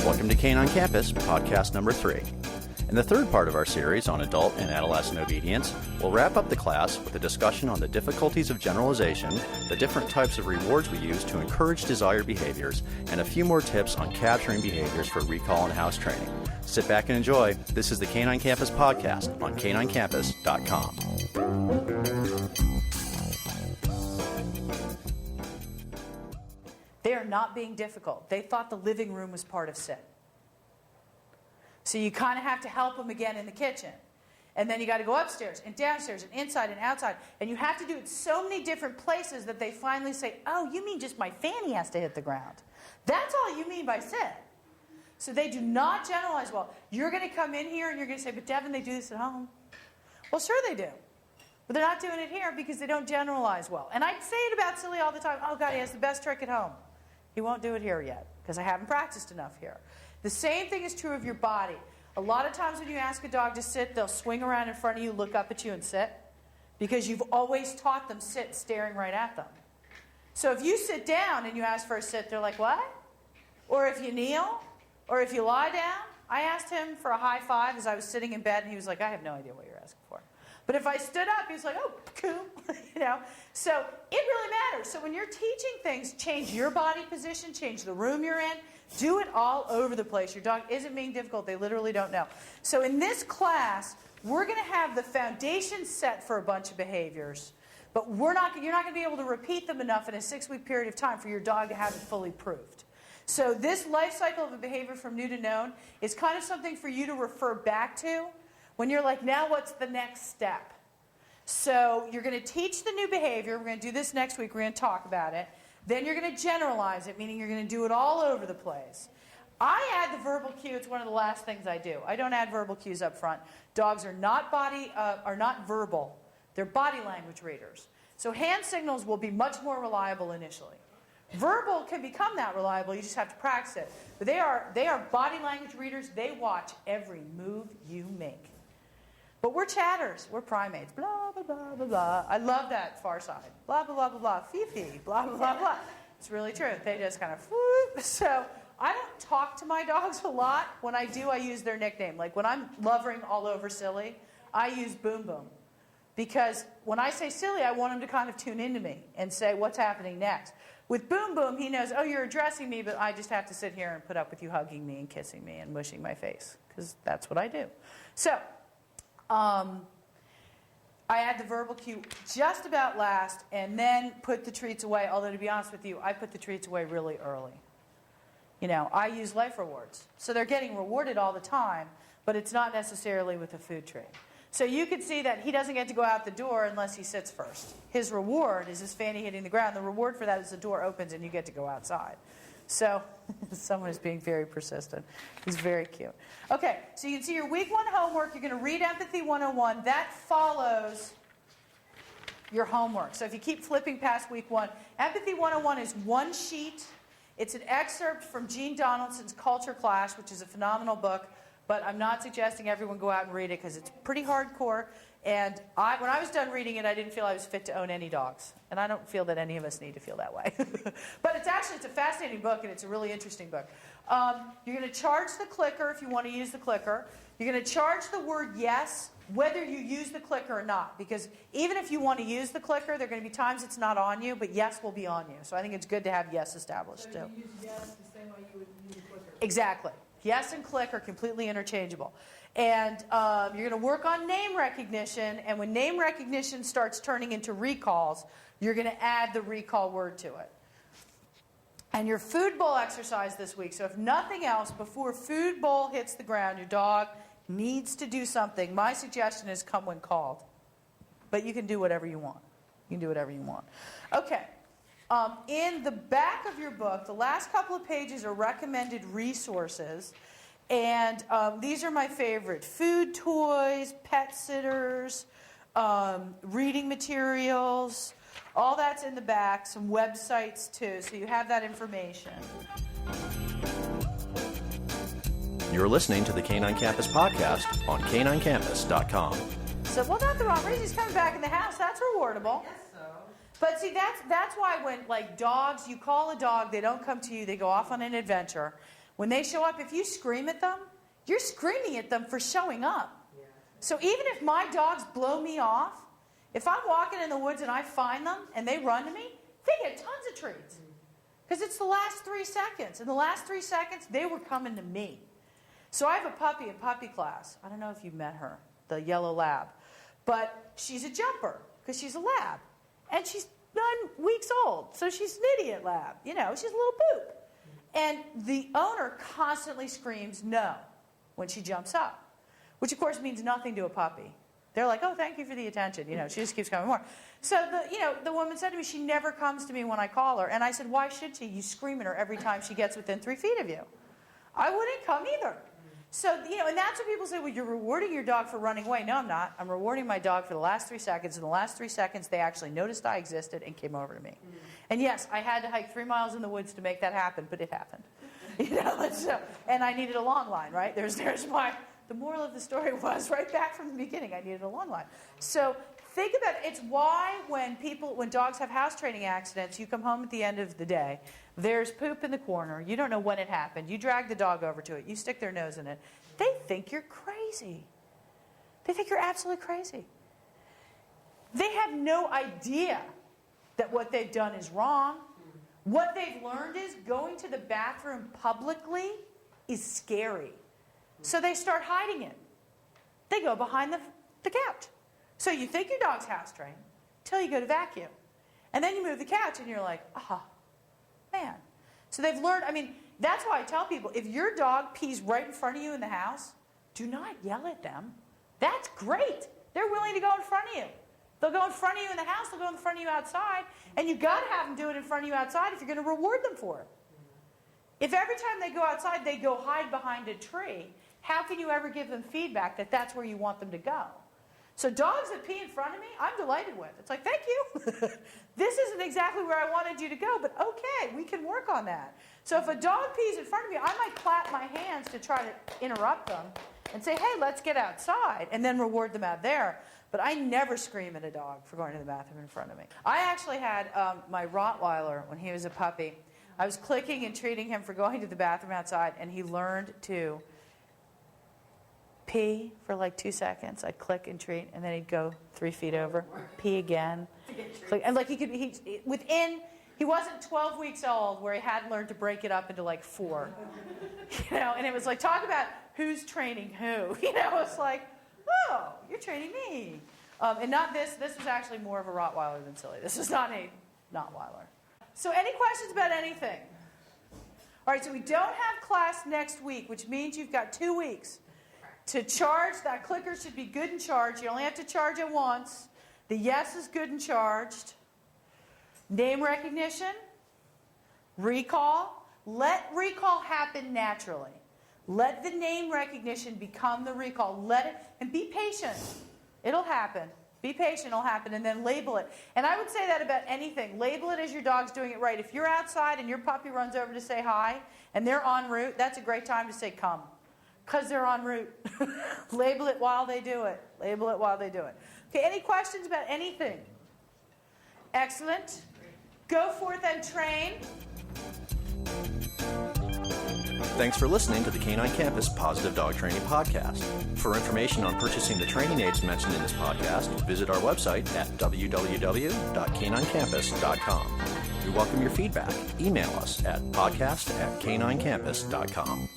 Welcome to Canine Campus, podcast number 3. In the third part of our series on adult and adolescent obedience, we'll wrap up the class with a discussion on the difficulties of generalization, the different types of rewards we use to encourage desired behaviors, and a few more tips on capturing behaviors for recall and house training. Sit back and enjoy. This is the Canine Campus podcast on caninecampus.com. They are not being difficult. They thought the living room was part of sit. So you kind of have to help them again in the kitchen. And then you got to go upstairs and downstairs and inside and outside. And you have to do it so many different places that they finally say, oh, you mean just my fanny has to hit the ground. That's all you mean by sit. So they do not generalize well. You're going to come in here and you're going to say, but Devin, they do this at home. Well, sure they do. But they're not doing it here because they don't generalize well. And I say it about Silly all the time. Oh, God, he has the best trick at home. He won't do it here yet because I haven't practiced enough here. The same thing is true of your body. A lot of times when you ask a dog to sit, they'll swing around in front of you, look up at you, and sit because you've always taught them sit staring right at them. So if you sit down and you ask for a sit, they're like, what? Or if you kneel, or if you lie down. I asked him for a high five as I was sitting in bed, and he was like, I have no idea what you're asking for. But if I stood up, he was like, oh, cool. So it really matters. So when you're teaching things, change your body position, change the room you're in, do it all over the place. Your dog isn't being difficult. They literally don't know. So in this class, we're going to have the foundation set for a bunch of behaviors, but you're not going to be able to repeat them enough in a 6-week period of time for your dog to have it fully proved. So this life cycle of a behavior from new to known is kind of something for you to refer back to when you're like, now what's the next step? So you're going to teach the new behavior. We're going to do this next week. We're going to talk about it. Then you're going to generalize it, meaning you're going to do it all over the place. I add the verbal cue. It's one of the last things I do. I don't add verbal cues up front. Dogs are not verbal. They're body language readers. So hand signals will be much more reliable initially. Verbal can become that reliable. You just have to practice it. But they are body language readers. They watch every move you make. But we're chatters. We're primates. Blah, blah, blah, blah, blah. I love that Far Side. Blah, blah, blah, blah, blah. Fee-fee. Blah, blah, blah, blah. It's really true. They just kind of whoop. So I don't talk to my dogs a lot. When I do, I use their nickname. Like when I'm lovering all over Silly, I use Boom Boom. Because when I say Silly, I want him to kind of tune into me and say, what's happening next? With Boom Boom, he knows, oh, you're addressing me, but I just have to sit here and put up with you hugging me and kissing me and mushing my face. Because that's what I do. So I add the verbal cue just about last and then put the treats away. Although, to be honest with you, I put the treats away really early. I use life rewards. So they're getting rewarded all the time, but it's not necessarily with a food treat. So you could see that he doesn't get to go out the door unless he sits first. His reward is his fanny hitting the ground. The reward for that is the door opens and you get to go outside. So someone is being very persistent. He's very cute. Okay, so you can see your week 1 homework. You're going to read Empathy 101. That follows your homework. So if you keep flipping past week 1, Empathy 101 is one sheet. It's an excerpt from Gene Donaldson's Culture Clash, which is a phenomenal book. But I'm not suggesting everyone go out and read it because it's pretty hardcore. And when I was done reading it, I didn't feel I was fit to own any dogs. And I don't feel that any of us need to feel that way. But it's a fascinating book, and it's a really interesting book. You're going to charge the clicker if you want to use the clicker. You're going to charge the word yes, whether you use the clicker or not. Because even if you want to use the clicker, there are going to be times it's not on you, but yes will be on you. So I think it's good to have yes established, too. So you use yes the same way you would use a clicker. Exactly. Yes and click are completely interchangeable. And you're going to work on name recognition, and when name recognition starts turning into recalls, you're going to add the recall word to it. And your food bowl exercise this week, so if nothing else, before food bowl hits the ground, your dog needs to do something. My suggestion is come when called. But you can do whatever you want. You can do whatever you want. Okay. In the back of your book, the last couple of pages are recommended resources. And these are my favorite. Food toys, pet sitters, reading materials. All that's in the back. Some websites, too. So you have that information. You're listening to the Canine Campus podcast on caninecampus.com. So, well, not the wrong reason. He's coming back in the house. That's rewardable. Yes, so. But see, that's why when, like, dogs, you call a dog, they don't come to you, they go off on an adventure. When they show up, if you scream at them, you're screaming at them for showing up. Yeah. So even if my dogs blow me off, if I'm walking in the woods and I find them and they run to me, they get tons of treats. Because it's the last 3 seconds. In the last 3 seconds, they were coming to me. So I have a puppy in puppy class. I don't know if you've met her, the yellow lab. But she's a jumper because she's a lab. And she's 9 weeks old. So she's an idiot lab. You know, she's a little boop. And the owner constantly screams no when she jumps up, which of course means nothing to a puppy. They're like, oh, thank you for the attention. You know, she just keeps coming more. So the woman said to me, she never comes to me when I call her. And I said, why should she? You scream at her every time she gets within 3 feet of you. I wouldn't come either. So, and that's what people say, well, you're rewarding your dog for running away. No, I'm not. I'm rewarding my dog for the last 3 seconds. In the last 3 seconds, they actually noticed I existed and came over to me. And yes, I had to hike 3 miles in the woods to make that happen, but it happened. And I needed a long line, right? There's the moral of the story was right back from the beginning, I needed a long line. So think about it. It's why when dogs have house training accidents, you come home at the end of the day, there's poop in the corner, you don't know when it happened, you drag the dog over to it, you stick their nose in it. They think you're crazy. They think you're absolutely crazy. They have no idea that what they've done is wrong. What they've learned is going to the bathroom publicly is scary. So they start hiding it. They go behind the couch. So you think your dog's house trained till you go to vacuum. And then you move the couch and you're like, man. So they've learned, that's why I tell people, if your dog pees right in front of you in the house, do not yell at them. That's great. They're willing to go in front of you. They'll go in front of you in the house, they'll go in front of you outside, and you've got to have them do it in front of you outside if you're going to reward them for it. If every time they go outside, they go hide behind a tree, how can you ever give them feedback that that's where you want them to go? So dogs that pee in front of me, I'm delighted with. It's like, thank you. This isn't exactly where I wanted you to go, but okay, we can work on that. So if a dog pees in front of me, I might clap my hands to try to interrupt them and say, hey, let's get outside, and then reward them out there. But I never scream at a dog for going to the bathroom in front of me. I actually had my Rottweiler, when he was a puppy, I was clicking and treating him for going to the bathroom outside, and he learned to pee for like 2 seconds. I'd click and treat, and then he'd go 3 feet over, pee again. And like he wasn't 12 weeks old where he hadn't learned to break it up into like 4. And it was like, talk about who's training who. It's like, oh, you're training me. And not this. This was actually more of a Rottweiler than Silly. This is not a Rottweiler. So any questions about anything? All right, so we don't have class next week, which means you've got 2 weeks to charge. That clicker should be good and charged. You only have to charge it once. The yes is good and charged. Name recognition. Recall. Let recall happen naturally. Let the name recognition become the recall. Let it, and be patient. It'll happen. Be patient, it'll happen, and then label it. And I would say that about anything. Label it as your dog's doing it right. If you're outside and your puppy runs over to say hi, and they're en route, that's a great time to say come. Because they're en route. Label it while they do it. Label it while they do it. Okay, any questions about anything? Excellent. Go forth and train. Thanks for listening to the Canine Campus Positive Dog Training Podcast. For information on purchasing the training aids mentioned in this podcast, visit our website at www.caninecampus.com. We welcome your feedback. Email us at podcast@caninecampus.com.